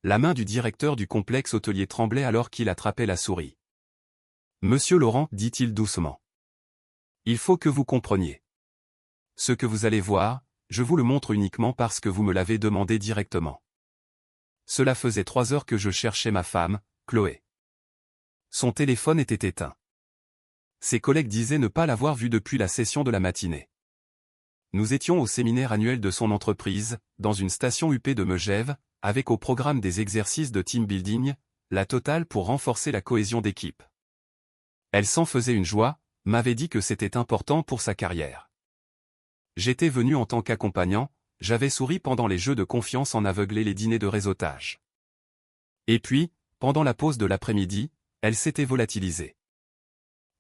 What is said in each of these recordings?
La main du directeur du complexe hôtelier tremblait alors qu'il attrapait la souris. « Monsieur Laurent, dit-il doucement. Il faut que vous compreniez. Ce que vous allez voir, je vous le montre uniquement parce que vous me l'avez demandé directement. Cela faisait 3 heures que je cherchais ma femme, Chloé. Son téléphone était éteint. Ses collègues disaient ne pas l'avoir vue depuis la session de la matinée. Nous étions au séminaire annuel de son entreprise, dans une station UP de Megève, avec au programme des exercices de team building, la totale pour renforcer la cohésion d'équipe. Elle s'en faisait une joie, m'avait dit que c'était important pour sa carrière. J'étais venu en tant qu'accompagnant, j'avais souri pendant les jeux de confiance en aveuglé les dîners de réseautage. Et puis, pendant la pause de l'après-midi, elle s'était volatilisée.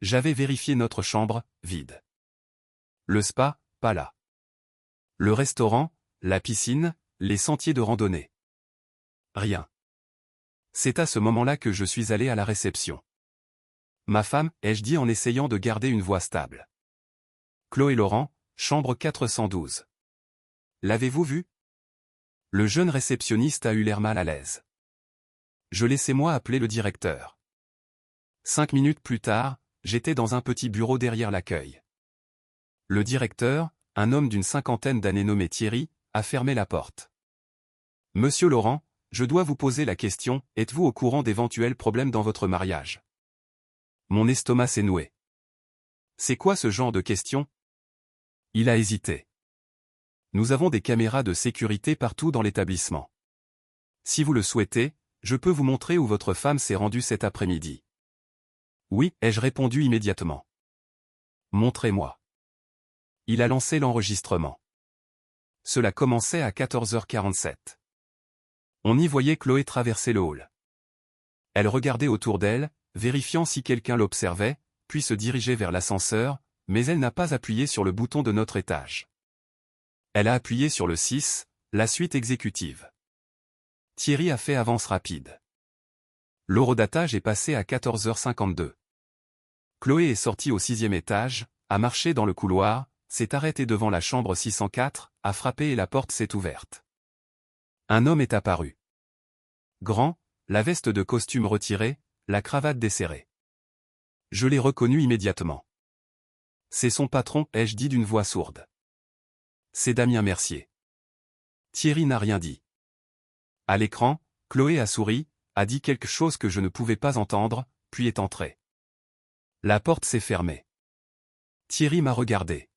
J'avais vérifié notre chambre, vide. Le spa, pas là. Le restaurant, la piscine, les sentiers de randonnée. Rien. C'est à ce moment-là que je suis allé à la réception. Ma femme, ai-je dit en essayant de garder une voix stable. Chloé Laurent, chambre 412. L'avez-vous vu? Le jeune réceptionniste a eu l'air mal à l'aise. Je laissais-moi appeler le directeur. 5 minutes plus tard, j'étais dans un petit bureau derrière l'accueil. Le directeur, un homme d'une 50aine d'années nommé Thierry, a fermé la porte. Monsieur Laurent, je dois vous poser la question, êtes-vous au courant d'éventuels problèmes dans votre mariage? Mon estomac s'est noué. C'est quoi ce genre de question? Il a hésité. Nous avons des caméras de sécurité partout dans l'établissement. Si vous le souhaitez, je peux vous montrer où votre femme s'est rendue cet après-midi. Oui, ai-je répondu immédiatement. Montrez-moi. Il a lancé l'enregistrement. Cela commençait à 14h47. On y voyait Chloé traverser le hall. Elle regardait autour d'elle, vérifiant si quelqu'un l'observait, puis se dirigeait vers l'ascenseur, mais elle n'a pas appuyé sur le bouton de notre étage. Elle a appuyé sur le 6, la suite exécutive. Thierry a fait avance rapide. L'horodatage est passé à 14h52. Chloé est sortie au 6e étage, a marché dans le couloir, s'est arrêtée devant la chambre 604, a frappé et la porte s'est ouverte. Un homme est apparu. Grand, la veste de costume retirée, la cravate desserrée. Je l'ai reconnu immédiatement. C'est son patron, ai-je dit d'une voix sourde. C'est Damien Mercier. Thierry n'a rien dit. À l'écran, Chloé a souri, a dit quelque chose que je ne pouvais pas entendre, puis est entrée. La porte s'est fermée. Thierry m'a regardé.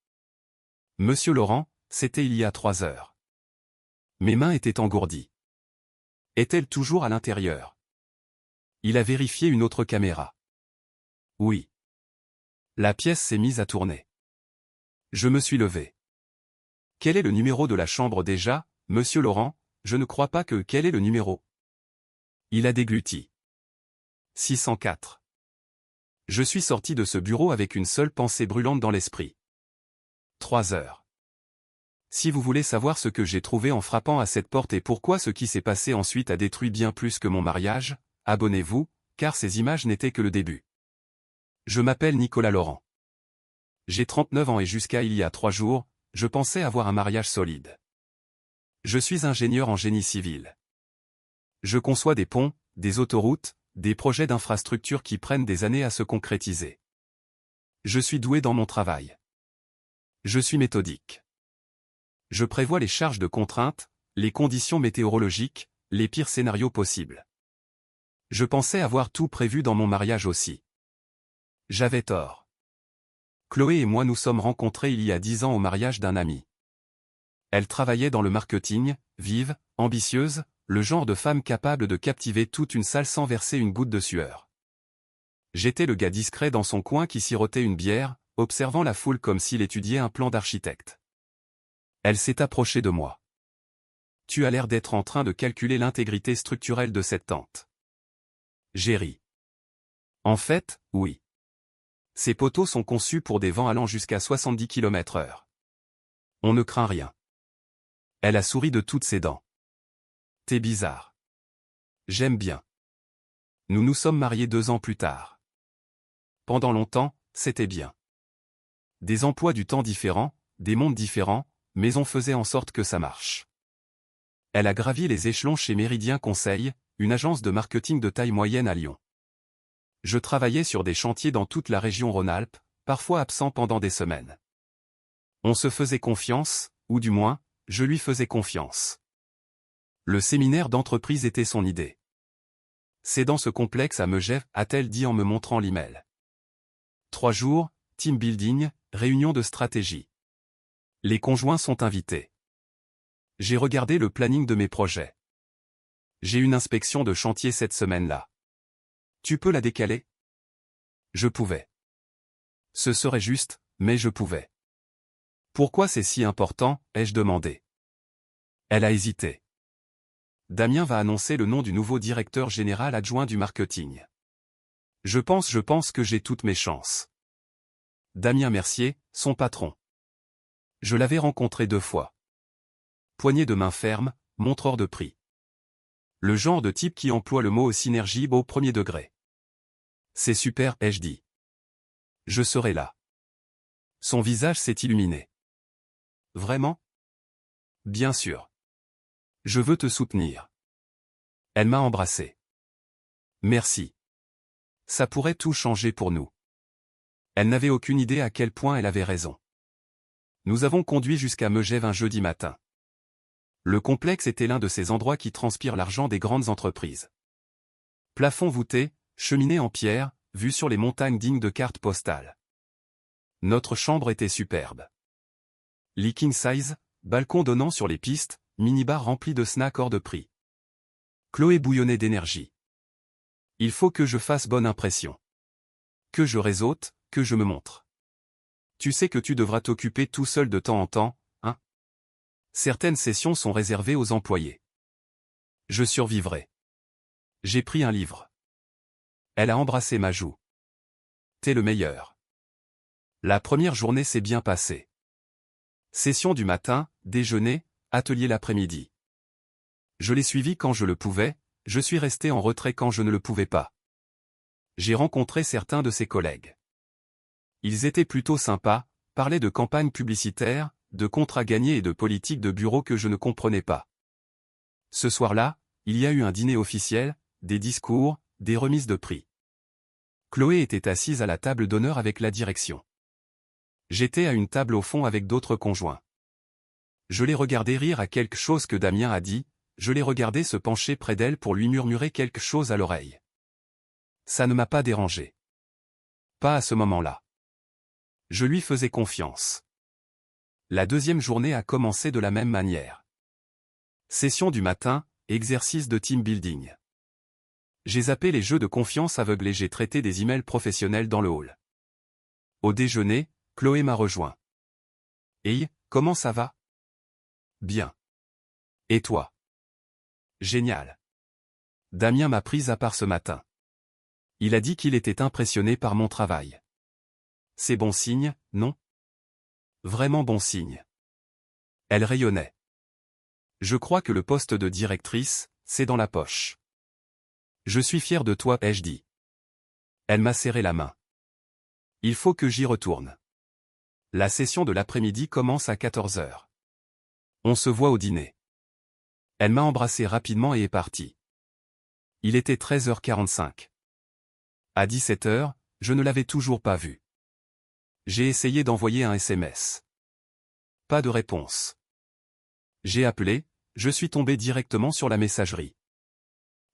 Monsieur Laurent, c'était il y a 3 heures. Mes mains étaient engourdies. Est-elle toujours à l'intérieur? Il a vérifié une autre caméra. Oui. La pièce s'est mise à tourner. Je me suis levé. Quel est le numéro de la chambre déjà, monsieur Laurent? Je ne crois pas que... Quel est le numéro? Il a dégluti. 604. Je suis sorti de ce bureau avec une seule pensée brûlante dans l'esprit. 3 heures. Si vous voulez savoir ce que j'ai trouvé en frappant à cette porte et pourquoi ce qui s'est passé ensuite a détruit bien plus que mon mariage, abonnez-vous, car ces images n'étaient que le début. Je m'appelle Nicolas Laurent. J'ai 39 ans et jusqu'à il y a 3 jours, je pensais avoir un mariage solide. Je suis ingénieur en génie civil. Je conçois des ponts, des autoroutes, des projets d'infrastructures qui prennent des années à se concrétiser. Je suis doué dans mon travail. Je suis méthodique. Je prévois les charges de contraintes, les conditions météorologiques, les pires scénarios possibles. Je pensais avoir tout prévu dans mon mariage aussi. J'avais tort. Chloé et moi nous sommes rencontrés il y a 10 ans au mariage d'un ami. Elle travaillait dans le marketing, vive, ambitieuse, le genre de femme capable de captiver toute une salle sans verser une goutte de sueur. J'étais le gars discret dans son coin qui sirotait une bière, observant la foule comme s'il étudiait un plan d'architecte. Elle s'est approchée de moi. Tu as l'air d'être en train de calculer l'intégrité structurelle de cette tente. J'ai ri. En fait, oui. Ces poteaux sont conçus pour des vents allant jusqu'à 70 km/h. On ne craint rien. Elle a souri de toutes ses dents. T'es bizarre. J'aime bien. Nous nous sommes mariés 2 ans plus tard. Pendant longtemps, c'était bien. Des emplois du temps différents, des mondes différents, mais on faisait en sorte que ça marche. Elle a gravi les échelons chez Méridien Conseil, une agence de marketing de taille moyenne à Lyon. Je travaillais sur des chantiers dans toute la région Rhône-Alpes, parfois absent pendant des semaines. On se faisait confiance, ou du moins, je lui faisais confiance. Le séminaire d'entreprise était son idée. C'est dans ce complexe à Megève, a-t-elle dit en me montrant l'email. 3 jours, team building, réunion de stratégie. Les conjoints sont invités. J'ai regardé le planning de mes projets. J'ai une inspection de chantier cette semaine-là. Tu peux la décaler? Je pouvais. Ce serait juste, mais je pouvais. Pourquoi c'est si important, ai-je demandé. Elle a hésité. Damien va annoncer le nom du nouveau directeur général adjoint du marketing. Je pense que j'ai toutes mes chances. Damien Mercier, son patron. Je l'avais rencontré 2 fois. Poignée de main ferme, montreur de prix. Le genre de type qui emploie le mot synergie au premier degré. C'est super, ai-je dit. Je serai là. Son visage s'est illuminé. Vraiment? Bien sûr. Je veux te soutenir. Elle m'a embrassé. Merci. Ça pourrait tout changer pour nous. Elle n'avait aucune idée à quel point elle avait raison. Nous avons conduit jusqu'à Megève un jeudi matin. Le complexe était l'un de ces endroits qui transpirent l'argent des grandes entreprises. Plafond voûté, cheminée en pierre, vue sur les montagnes dignes de cartes postales. Notre chambre était superbe. Lit king size, balcon donnant sur les pistes, minibar rempli de snacks hors de prix. Chloé bouillonnait d'énergie. Il faut que je fasse bonne impression. Que je réseaute, que je me montre. Tu sais que tu devras t'occuper tout seul de temps en temps, hein? Certaines sessions sont réservées aux employés. Je survivrai. J'ai pris un livre. Elle a embrassé ma joue. T'es le meilleur. La première journée s'est bien passée. Session du matin, déjeuner, atelier l'après-midi. Je l'ai suivi quand je le pouvais, je suis resté en retrait quand je ne le pouvais pas. J'ai rencontré certains de ses collègues. Ils étaient plutôt sympas, parlaient de campagnes publicitaires, de contrats gagnés et de politique de bureau que je ne comprenais pas. Ce soir-là, il y a eu un dîner officiel, des discours, des remises de prix. Chloé était assise à la table d'honneur avec la direction. J'étais à une table au fond avec d'autres conjoints. Je l'ai regardé rire à quelque chose que Damien a dit, je l'ai regardé se pencher près d'elle pour lui murmurer quelque chose à l'oreille. Ça ne m'a pas dérangé. Pas à ce moment-là. Je lui faisais confiance. La deuxième journée a commencé de la même manière. Session du matin, exercice de team building. J'ai zappé les jeux de confiance aveugles et j'ai traité des emails professionnels dans le hall. Au déjeuner, Chloé m'a rejoint. Hey, comment ça va? Bien. Et toi? Génial. Damien m'a prise à part ce matin. Il a dit qu'il était impressionné par mon travail. C'est bon signe, non? Vraiment bon signe. Elle rayonnait. Je crois que le poste de directrice, c'est dans la poche. Je suis fier de toi, ai-je dit. Elle m'a serré la main. Il faut que j'y retourne. La session de l'après-midi commence à 14h. On se voit au dîner. Elle m'a embrassé rapidement et est partie. Il était 13h45. À 17h, je ne l'avais toujours pas vue. J'ai essayé d'envoyer un SMS. Pas de réponse. J'ai appelé, je suis tombé directement sur la messagerie.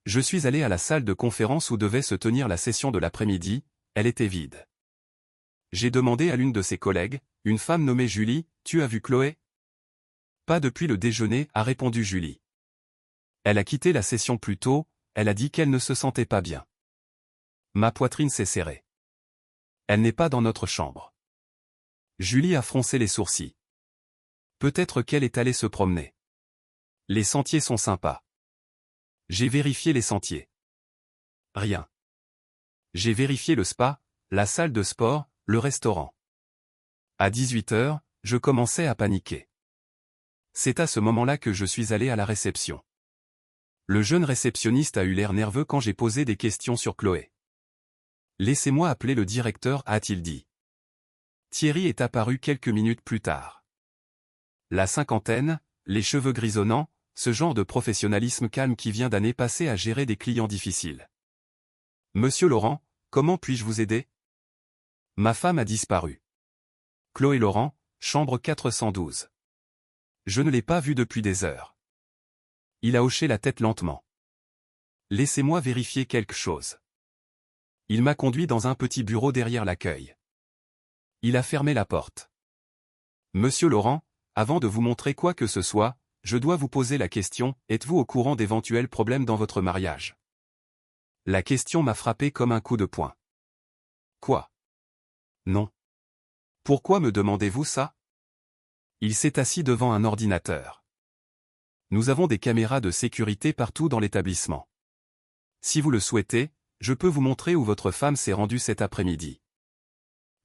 Je suis allé à la salle de conférence où devait se tenir la session de l'après-midi, elle était vide. J'ai demandé à l'une de ses collègues, une femme nommée Julie, tu as vu Chloé? Pas depuis le déjeuner, a répondu Julie. Elle a quitté la session plus tôt, elle a dit qu'elle ne se sentait pas bien. Ma poitrine s'est serrée. Elle n'est pas dans notre chambre. Julie a froncé les sourcils. Peut-être qu'elle est allée se promener. Les sentiers sont sympas. J'ai vérifié les sentiers. Rien. J'ai vérifié le spa, la salle de sport, le restaurant. À 18h, je commençais à paniquer. C'est à ce moment-là que je suis allé à la réception. Le jeune réceptionniste a eu l'air nerveux quand j'ai posé des questions sur Chloé. Laissez-moi appeler le directeur, a-t-il dit. Thierry est apparu quelques minutes plus tard. La cinquantaine, les cheveux grisonnants, ce genre de professionnalisme calme qui vient d'années passées à gérer des clients difficiles. Monsieur Laurent, comment puis-je vous aider? Ma femme a disparu. Chloé Laurent, chambre 412. Je ne l'ai pas vue depuis des heures. Il a hoché la tête lentement. Laissez-moi vérifier quelque chose. Il m'a conduit dans un petit bureau derrière l'accueil. Il a fermé la porte. Monsieur Laurent, avant de vous montrer quoi que ce soit, je dois vous poser la question, êtes-vous au courant d'éventuels problèmes dans votre mariage? La question m'a frappé comme un coup de poing. Quoi? Non. Pourquoi me demandez-vous ça? Il s'est assis devant un ordinateur. Nous avons des caméras de sécurité partout dans l'établissement. Si vous le souhaitez, je peux vous montrer où votre femme s'est rendue cet après-midi.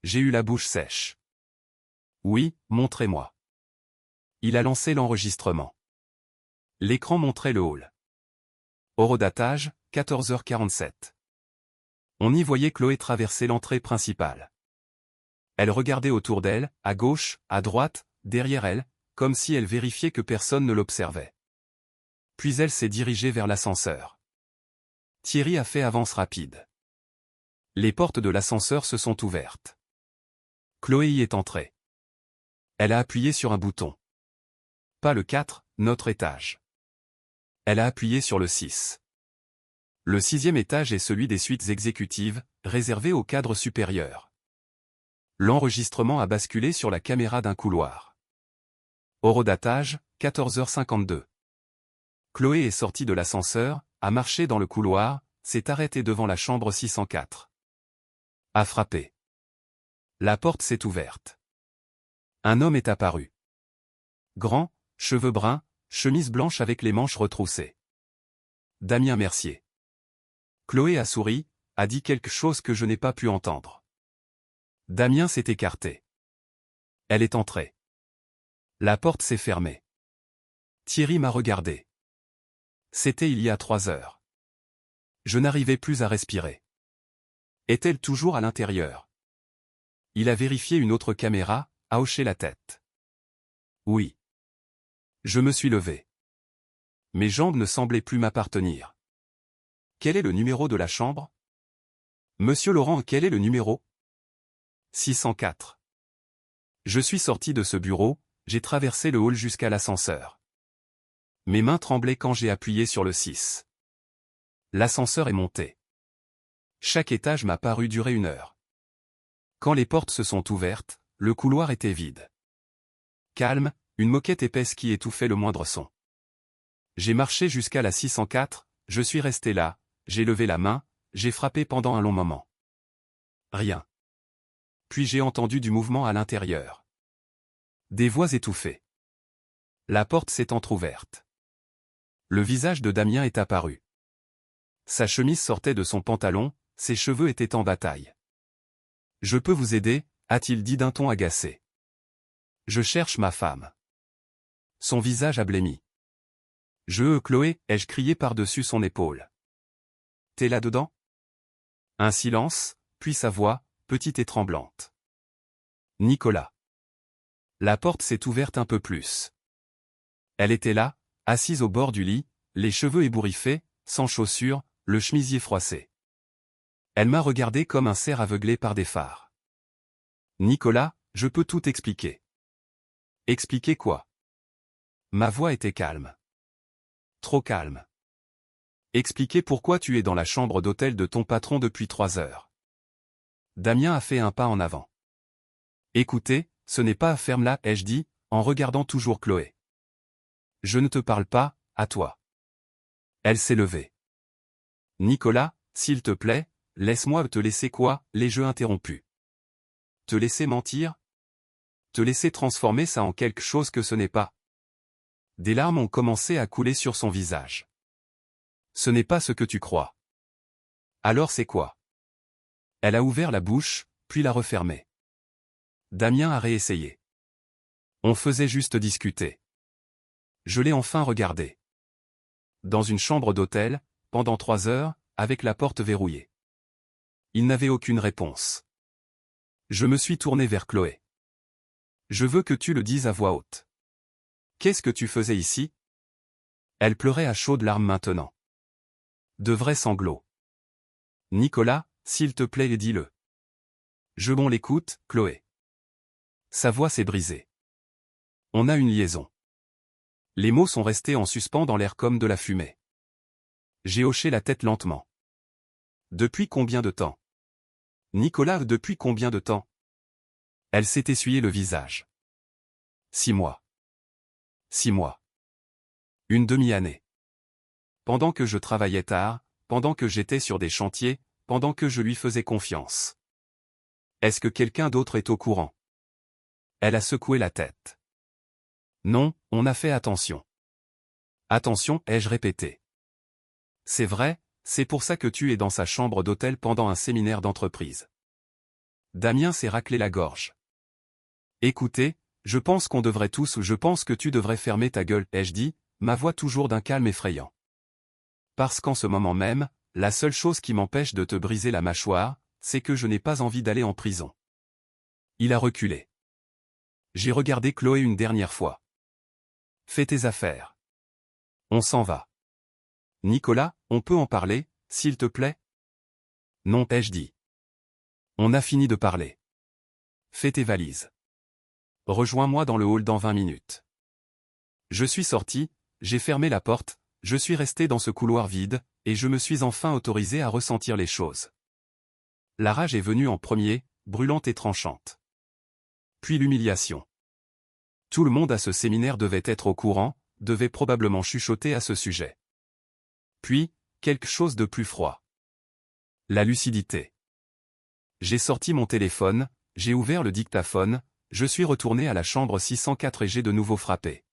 J'ai eu la bouche sèche. Oui, montrez-moi. Il a lancé l'enregistrement. L'écran montrait le hall. Horodatage, 14h47. On y voyait Chloé traverser l'entrée principale. Elle regardait autour d'elle, à gauche, à droite, derrière elle, comme si elle vérifiait que personne ne l'observait. Puis elle s'est dirigée vers l'ascenseur. Thierry a fait avance rapide. Les portes de l'ascenseur se sont ouvertes. Chloé y est entrée. Elle a appuyé sur un bouton. Pas le 4, notre étage. Elle a appuyé sur le 6. Le 6e étage est celui des suites exécutives, réservé au cadre supérieur. L'enregistrement a basculé sur la caméra d'un couloir. Horodatage, 14h52. Chloé est sortie de l'ascenseur, a marché dans le couloir, s'est arrêtée devant la chambre 604. A frappé. La porte s'est ouverte. Un homme est apparu. Grand, cheveux bruns, chemise blanche avec les manches retroussées. Damien Mercier. Chloé a souri, a dit quelque chose que je n'ai pas pu entendre. Damien s'est écarté. Elle est entrée. La porte s'est fermée. Thierry m'a regardé. C'était il y a 3 heures. Je n'arrivais plus à respirer. Est-elle toujours à l'intérieur? Il a vérifié une autre caméra, a hoché la tête. Oui. Je me suis levé. Mes jambes ne semblaient plus m'appartenir. Quel est le numéro de la chambre? Monsieur Laurent, quel est le numéro? 604. Je suis sorti de ce bureau, j'ai traversé le hall jusqu'à l'ascenseur. Mes mains tremblaient quand j'ai appuyé sur le 6. L'ascenseur est monté. Chaque étage m'a paru durer 1 heure. Quand les portes se sont ouvertes, le couloir était vide. Calme, une moquette épaisse qui étouffait le moindre son. J'ai marché jusqu'à la 604, je suis resté là, j'ai levé la main, j'ai frappé pendant un long moment. Rien. Puis j'ai entendu du mouvement à l'intérieur. Des voix étouffées. La porte s'est entr'ouverte. Le visage de Damien est apparu. Sa chemise sortait de son pantalon, ses cheveux étaient en bataille. « Je peux vous aider ?» a-t-il dit d'un ton agacé. « Je cherche ma femme. » Son visage a blêmi. « Chloé » ai-je crié par-dessus son épaule. « T'es là-dedans ?» Un silence, puis sa voix, petite et tremblante. « Nicolas. » La porte s'est ouverte un peu plus. Elle était là, assise au bord du lit, les cheveux ébouriffés, sans chaussures, le chemisier froissé. Elle m'a regardé comme un cerf aveuglé par des phares. « Nicolas, je peux tout expliquer. » Expliquer quoi? Ma voix était calme. Trop calme. Expliquer pourquoi tu es dans la chambre d'hôtel de ton patron depuis 3 heures. Damien a fait un pas en avant. Écoutez, ce n'est pas à ferme-là, ai-je dit, en regardant toujours Chloé. Je ne te parle pas, à toi. Elle s'est levée. Nicolas, s'il te plaît, laisse-moi te laisser quoi, les jeux interrompus. Te laisser mentir? Te laisser transformer ça en quelque chose que ce n'est pas. Des larmes ont commencé à couler sur son visage. Ce n'est pas ce que tu crois. Alors c'est quoi? Elle a ouvert la bouche, puis l'a refermée. Damien a réessayé. On faisait juste discuter. Je l'ai enfin regardé. Dans une chambre d'hôtel, pendant 3 heures, avec la porte verrouillée. Il n'avait aucune réponse. Je me suis tourné vers Chloé. Je veux que tu le dises à voix haute. Qu'est-ce que tu faisais ici? Elle pleurait à chaudes larmes maintenant. De vrais sanglots. Nicolas, s'il te plaît, dis-le. On l'écoute, Chloé. Sa voix s'est brisée. On a une liaison. Les mots sont restés en suspens dans l'air comme de la fumée. J'ai hoché la tête lentement. Depuis combien de temps? Nicolas, depuis combien de temps? Elle s'est essuyé le visage. 6 mois. 6 mois. Une demi-année. Pendant que je travaillais tard, pendant que j'étais sur des chantiers, pendant que je lui faisais confiance. Est-ce que quelqu'un d'autre est au courant? Elle a secoué la tête. Non, on a fait attention. Attention, ai-je répété. C'est vrai, c'est pour ça que tu es dans sa chambre d'hôtel pendant un séminaire d'entreprise. Damien s'est raclé la gorge. Écoutez, je pense qu'on devrait tous ou je pense que tu devrais fermer ta gueule, ai-je dit, ma voix toujours d'un calme effrayant. Parce qu'en ce moment même, la seule chose qui m'empêche de te briser la mâchoire, c'est que je n'ai pas envie d'aller en prison. Il a reculé. J'ai regardé Chloé une dernière fois. Fais tes affaires. On s'en va. Nicolas, on peut en parler, s'il te plaît? Non, ai-je dit. On a fini de parler. Fais tes valises. Rejoins-moi dans le hall dans 20 minutes. Je suis sorti, j'ai fermé la porte, je suis resté dans ce couloir vide, et je me suis enfin autorisé à ressentir les choses. La rage est venue en premier, brûlante et tranchante. Puis l'humiliation. Tout le monde à ce séminaire devait être au courant, devait probablement chuchoter à ce sujet. Puis, quelque chose de plus froid. La lucidité. J'ai sorti mon téléphone, j'ai ouvert le dictaphone, je suis retourné à la chambre 604 et j'ai de nouveau frappé.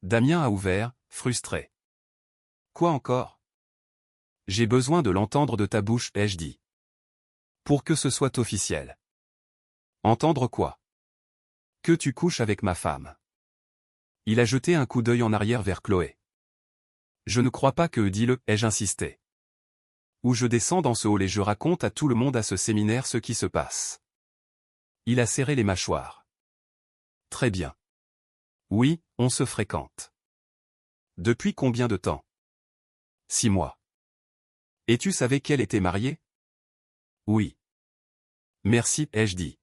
Damien a ouvert, frustré. Quoi encore? J'ai besoin de l'entendre de ta bouche, ai-je dit. Pour que ce soit officiel. Entendre quoi? Que tu couches avec ma femme. Il a jeté un coup d'œil en arrière vers Chloé. Je ne crois pas que dis-le, ai-je insisté. Ou je descends dans ce hall et je raconte à tout le monde à ce séminaire ce qui se passe. Il a serré les mâchoires. Très bien. Oui, on se fréquente. Depuis combien de temps? 6 mois. Et tu savais qu'elle était mariée? Oui. Merci, ai-je dit.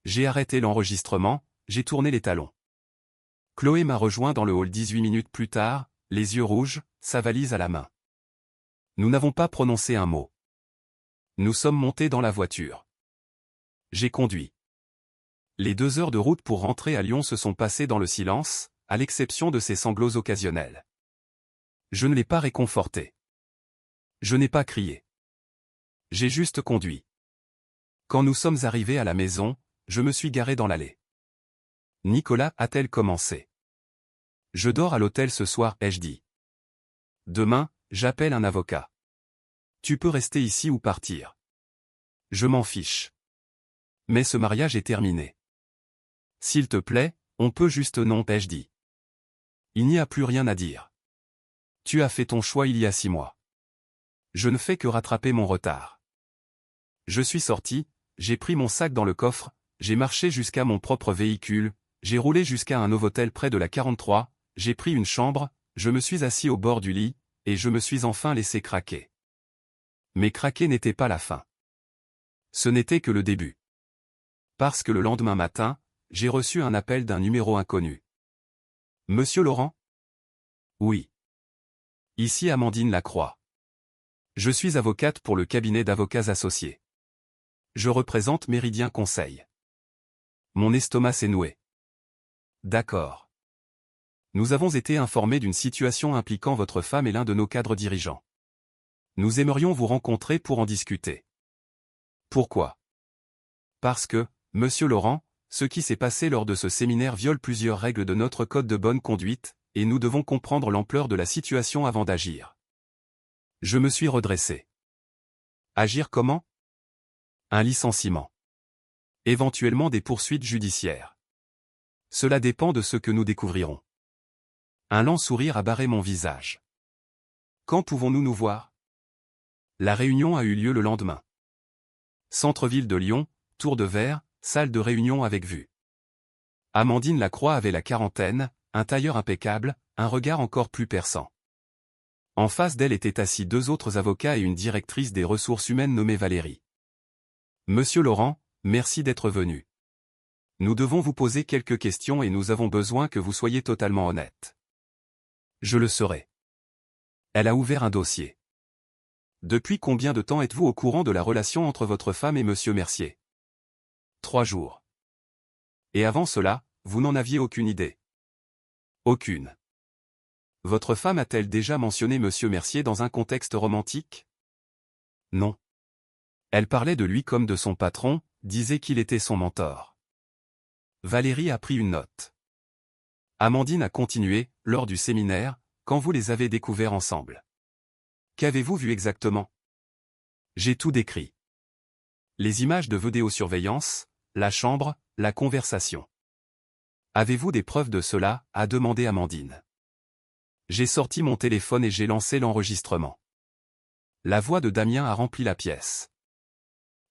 J'ai arrêté l'enregistrement, j'ai tourné les talons. Chloé m'a rejoint dans le hall 18 minutes plus tard, les yeux rouges, sa valise à la main. Nous n'avons pas prononcé un mot. Nous sommes montés dans la voiture. J'ai conduit. Les 2 heures de route pour rentrer à Lyon se sont passées dans le silence, à l'exception de ses sanglots occasionnels. Je ne l'ai pas réconforté. Je n'ai pas crié. J'ai juste conduit. Quand nous sommes arrivés à la maison, je me suis garé dans l'allée. Nicolas, a-t-elle commencé? Je dors à l'hôtel ce soir, ai-je dit. Demain, j'appelle un avocat. Tu peux rester ici ou partir. Je m'en fiche. Mais ce mariage est terminé. S'il te plaît, on peut juste non, ai-je dit. Il n'y a plus rien à dire. Tu as fait ton choix il y a 6 mois. Je ne fais que rattraper mon retard. Je suis sorti, j'ai pris mon sac dans le coffre, j'ai marché jusqu'à mon propre véhicule, j'ai roulé jusqu'à un Novotel près de la 43, j'ai pris une chambre, je me suis assis au bord du lit, et je me suis enfin laissé craquer. Mais craquer n'était pas la fin. Ce n'était que le début. Parce que le lendemain matin, j'ai reçu un appel d'un numéro inconnu. Monsieur Laurent? Oui. Ici Amandine Lacroix. Je suis avocate pour le cabinet d'avocats associés. Je représente Méridien Conseil. Mon estomac s'est noué. D'accord. Nous avons été informés d'une situation impliquant votre femme et l'un de nos cadres dirigeants. Nous aimerions vous rencontrer pour en discuter. Pourquoi? Parce que, Monsieur Laurent, ce qui s'est passé lors de ce séminaire viole plusieurs règles de notre code de bonne conduite, et nous devons comprendre l'ampleur de la situation avant d'agir. Je me suis redressé. Agir comment? Un licenciement. Éventuellement des poursuites judiciaires. Cela dépend de ce que nous découvrirons. Un lent sourire a barré mon visage. Quand pouvons-nous nous voir? La réunion a eu lieu le lendemain. Centre-ville de Lyon, tour de verre, salle de réunion avec vue. Amandine Lacroix avait la quarantaine, un tailleur impeccable, un regard encore plus perçant. En face d'elle étaient assis 2 autres avocats et une directrice des ressources humaines nommée Valérie. Monsieur Laurent, merci d'être venu. Nous devons vous poser quelques questions et nous avons besoin que vous soyez totalement honnête. Je le serai. Elle a ouvert un dossier. Depuis combien de temps êtes-vous au courant de la relation entre votre femme et monsieur Mercier? 3 jours. Et avant cela, vous n'en aviez aucune idée? Aucune. Votre femme a-t-elle déjà mentionné monsieur Mercier dans un contexte romantique? Non. Elle parlait de lui comme de son patron, disait qu'il était son mentor. Valérie a pris une note. Amandine a continué, lors du séminaire, quand vous les avez découverts ensemble. Qu'avez-vous vu exactement? J'ai tout décrit. Les images de vidéosurveillance, la chambre, la conversation. Avez-vous des preuves de cela? A demandé Amandine. J'ai sorti mon téléphone et j'ai lancé l'enregistrement. La voix de Damien a rempli la pièce.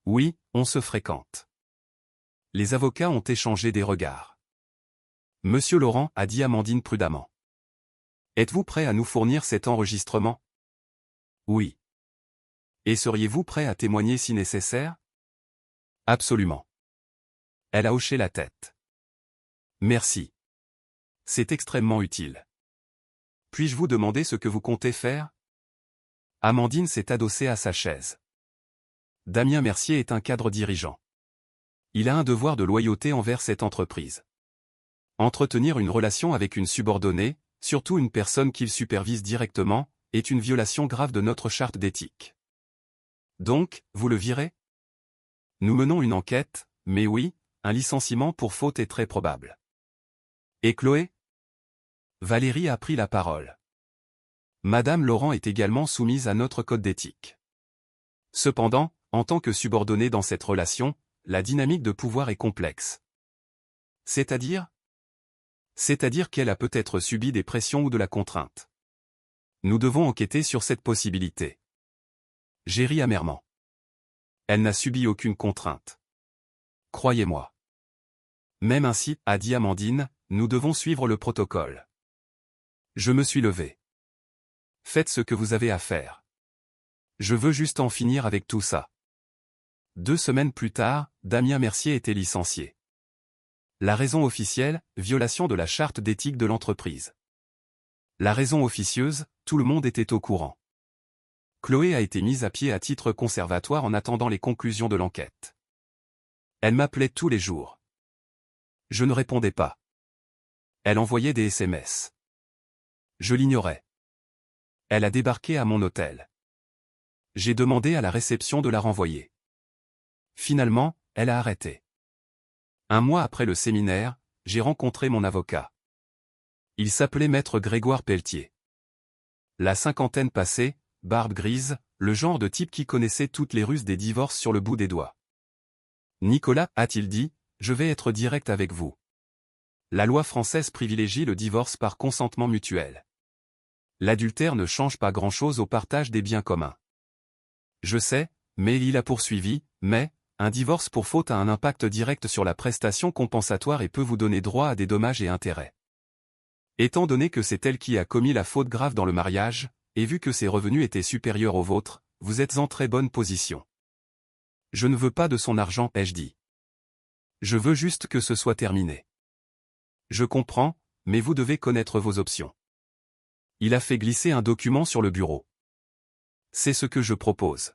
Oui, on se fréquente. Les avocats ont échangé des regards. Monsieur Laurent, a dit Amandine prudemment. Êtes-vous prêt à nous fournir cet enregistrement? Oui. Et seriez-vous prêt à témoigner si nécessaire? Absolument. Elle a hoché la tête. Merci. C'est extrêmement utile. Puis-je vous demander ce que vous comptez faire? Amandine s'est adossée à sa chaise. Damien Mercier est un cadre dirigeant. Il a un devoir de loyauté envers cette entreprise. Entretenir une relation avec une subordonnée, surtout une personne qu'il supervise directement, est une violation grave de notre charte d'éthique. Donc, vous le virez? Nous menons une enquête, mais oui, un licenciement pour faute est très probable. Et Chloé? Valérie a pris la parole. Madame Laurent est également soumise à notre code d'éthique. Cependant, en tant que subordonnée dans cette relation, la dynamique de pouvoir est complexe. C'est-à-dire qu'elle a peut-être subi des pressions ou de la contrainte. Nous devons enquêter sur cette possibilité. J'ai ri amèrement. Elle n'a subi aucune contrainte. Croyez-moi. Même ainsi, a dit Amandine, nous devons suivre le protocole. Je me suis levé. Faites ce que vous avez à faire. Je veux juste en finir avec tout ça. 2 semaines plus tard, Damien Mercier était licencié. La raison officielle, violation de la charte d'éthique de l'entreprise. La raison officieuse, tout le monde était au courant. Chloé a été mise à pied à titre conservatoire en attendant les conclusions de l'enquête. Elle m'appelait tous les jours. Je ne répondais pas. Elle envoyait des SMS. Je l'ignorais. Elle a débarqué à mon hôtel. J'ai demandé à la réception de la renvoyer. Finalement, elle a arrêté. 1 mois après le séminaire, j'ai rencontré mon avocat. Il s'appelait Maître Grégoire Pelletier. La cinquantaine passée, barbe grise, le genre de type qui connaissait toutes les ruses des divorces sur le bout des doigts. Nicolas, a-t-il dit, je vais être direct avec vous. La loi française privilégie le divorce par consentement mutuel. L'adultère ne change pas grand-chose au partage des biens communs. Je sais, mais il a poursuivi, mais, un divorce pour faute a un impact direct sur la prestation compensatoire et peut vous donner droit à des dommages et intérêts. Étant donné que c'est elle qui a commis la faute grave dans le mariage, et vu que ses revenus étaient supérieurs aux vôtres, vous êtes en très bonne position. Je ne veux pas de son argent, ai-je dit. Je veux juste que ce soit terminé. Je comprends, mais vous devez connaître vos options. Il a fait glisser un document sur le bureau. C'est ce que je propose.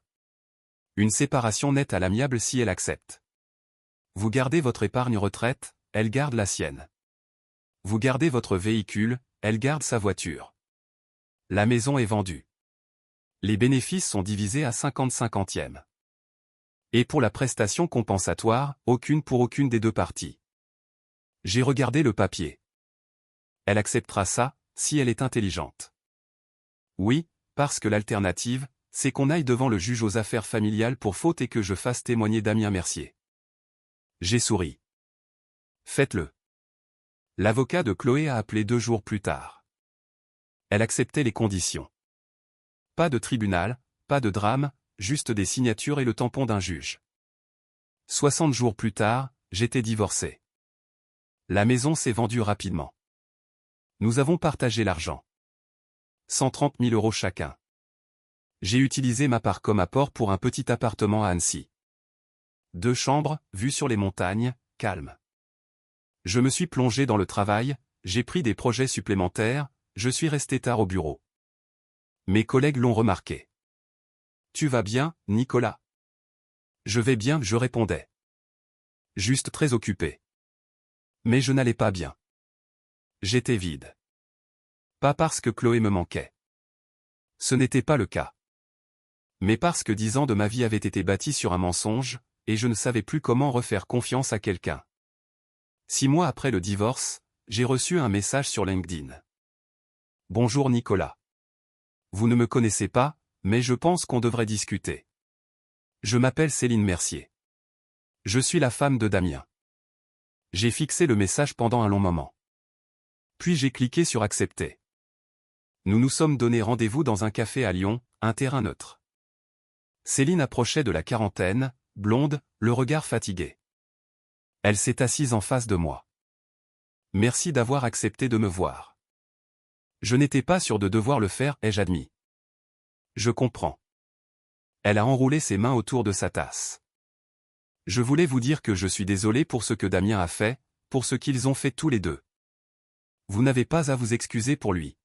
Une séparation nette à l'amiable si elle accepte. Vous gardez votre épargne retraite, elle garde la sienne. Vous gardez votre véhicule, elle garde sa voiture. La maison est vendue. Les bénéfices sont divisés à 50-50e. Et pour la prestation compensatoire, aucune pour aucune des 2 parties. J'ai regardé le papier. Elle acceptera ça, si elle est intelligente. Oui, parce que l'alternative, c'est qu'on aille devant le juge aux affaires familiales pour faute et que je fasse témoigner Damien Mercier. J'ai souri. Faites-le. L'avocat de Chloé a appelé 2 jours plus tard. Elle acceptait les conditions. Pas de tribunal, pas de drame, juste des signatures et le tampon d'un juge. 60 jours plus tard, j'étais divorcé. La maison s'est vendue rapidement. Nous avons partagé l'argent. 130 000 € chacun. J'ai utilisé ma part comme apport pour un petit appartement à Annecy. 2 chambres, vue sur les montagnes, calme. Je me suis plongé dans le travail, j'ai pris des projets supplémentaires, je suis resté tard au bureau. Mes collègues l'ont remarqué. Tu vas bien, Nicolas? Je vais bien, je répondais. Juste très occupé. Mais je n'allais pas bien. J'étais vide. Pas parce que Chloé me manquait. Ce n'était pas le cas. Mais parce que 10 ans de ma vie avaient été bâtis sur un mensonge, et je ne savais plus comment refaire confiance à quelqu'un. 6 mois après le divorce, j'ai reçu un message sur LinkedIn. Bonjour Nicolas. Vous ne me connaissez pas, mais je pense qu'on devrait discuter. Je m'appelle Céline Mercier. Je suis la femme de Damien. J'ai fixé le message pendant un long moment. Puis j'ai cliqué sur accepter. Nous nous sommes donné rendez-vous dans un café à Lyon, un terrain neutre. Céline approchait de la quarantaine, blonde, le regard fatigué. Elle s'est assise en face de moi. Merci d'avoir accepté de me voir. Je n'étais pas sûr de devoir le faire, ai-je admis. Je comprends. Elle a enroulé ses mains autour de sa tasse. Je voulais vous dire que je suis désolé pour ce que Damien a fait, pour ce qu'ils ont fait tous les deux. Vous n'avez pas à vous excuser pour lui.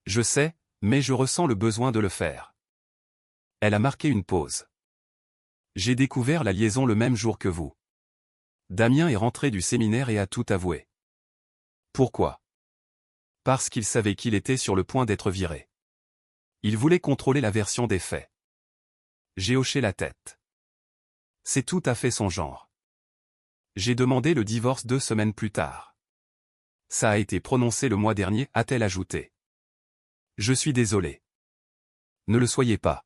Je sais, mais je ressens le besoin de le faire. Elle a marqué une pause. J'ai découvert la liaison le même jour que vous. Damien est rentré du séminaire et a tout avoué. Pourquoi? Parce qu'il savait qu'il était sur le point d'être viré. Il voulait contrôler la version des faits. J'ai hoché la tête. C'est tout à fait son genre. J'ai demandé le divorce 2 semaines plus tard. Ça a été prononcé le mois dernier, a-t-elle ajouté. Je suis désolé. Ne le soyez pas.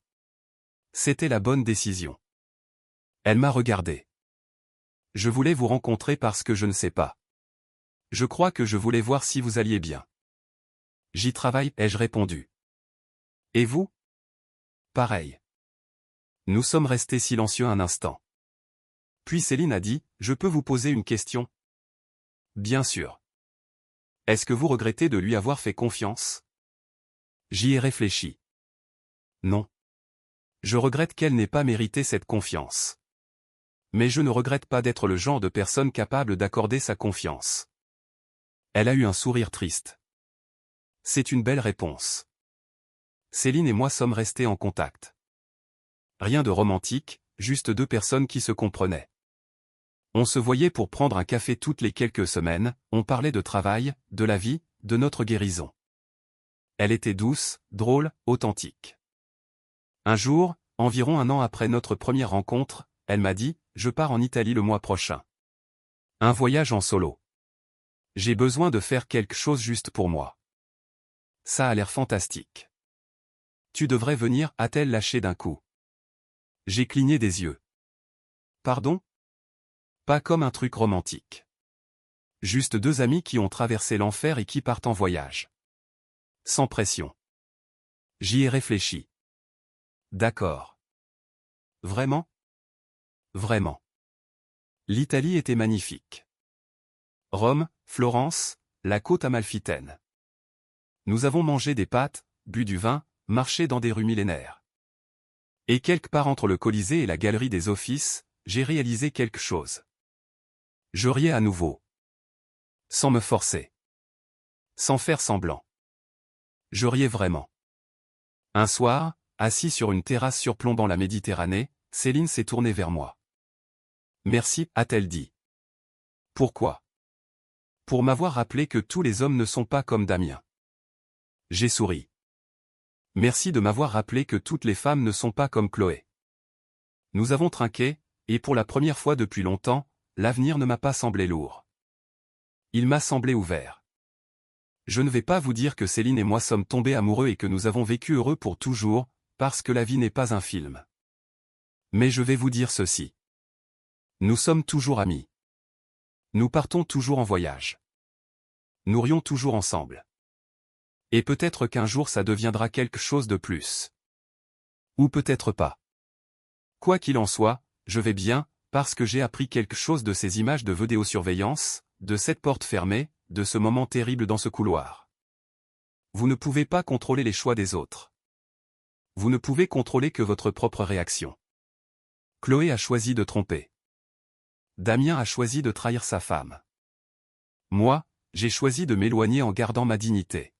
C'était la bonne décision. Elle m'a regardé. Je voulais vous rencontrer parce que je ne sais pas. Je crois que je voulais voir si vous alliez bien. J'y travaille, ai-je répondu. Et vous? Pareil. Nous sommes restés silencieux un instant. Puis Céline a dit, je peux vous poser une question? Bien sûr. Est-ce que vous regrettez de lui avoir fait confiance? J'y ai réfléchi. Non. Je regrette qu'elle n'ait pas mérité cette confiance. Mais je ne regrette pas d'être le genre de personne capable d'accorder sa confiance. Elle a eu un sourire triste. C'est une belle réponse. Céline et moi sommes restés en contact. Rien de romantique, juste 2 personnes qui se comprenaient. On se voyait pour prendre un café toutes les quelques semaines, on parlait de travail, de la vie, de notre guérison. Elle était douce, drôle, authentique. Un jour, environ 1 an après notre première rencontre, elle m'a dit, je pars en Italie le mois prochain. Un voyage en solo. J'ai besoin de faire quelque chose juste pour moi. Ça a l'air fantastique. Tu devrais venir, a-t-elle lâché d'un coup. J'ai cligné des yeux. Pardon? Pas comme un truc romantique. Juste 2 amis qui ont traversé l'enfer et qui partent en voyage. Sans pression. J'y ai réfléchi. D'accord. Vraiment? Vraiment. L'Italie était magnifique. Rome, Florence, la côte amalfitaine. Nous avons mangé des pâtes, bu du vin, marché dans des rues millénaires. Et quelque part entre le Colisée et la galerie des Offices, j'ai réalisé quelque chose. Je riais à nouveau. Sans me forcer. Sans faire semblant. Je riais vraiment. Un soir, assis sur une terrasse surplombant la Méditerranée, Céline s'est tournée vers moi. Merci, a-t-elle dit. Pourquoi? Pour m'avoir rappelé que tous les hommes ne sont pas comme Damien. J'ai souri. Merci de m'avoir rappelé que toutes les femmes ne sont pas comme Chloé. Nous avons trinqué, et pour la première fois depuis longtemps, l'avenir ne m'a pas semblé lourd. Il m'a semblé ouvert. Je ne vais pas vous dire que Céline et moi sommes tombés amoureux et que nous avons vécu heureux pour toujours, parce que la vie n'est pas un film. Mais je vais vous dire ceci. Nous sommes toujours amis. Nous partons toujours en voyage. Nous rions toujours ensemble. Et peut-être qu'un jour ça deviendra quelque chose de plus. Ou peut-être pas. Quoi qu'il en soit, je vais bien, parce que j'ai appris quelque chose de ces images de vidéosurveillance, de cette porte fermée, de ce moment terrible dans ce couloir. Vous ne pouvez pas contrôler les choix des autres. Vous ne pouvez contrôler que votre propre réaction. Chloé a choisi de tromper. Damien a choisi de trahir sa femme. Moi, j'ai choisi de m'éloigner en gardant ma dignité.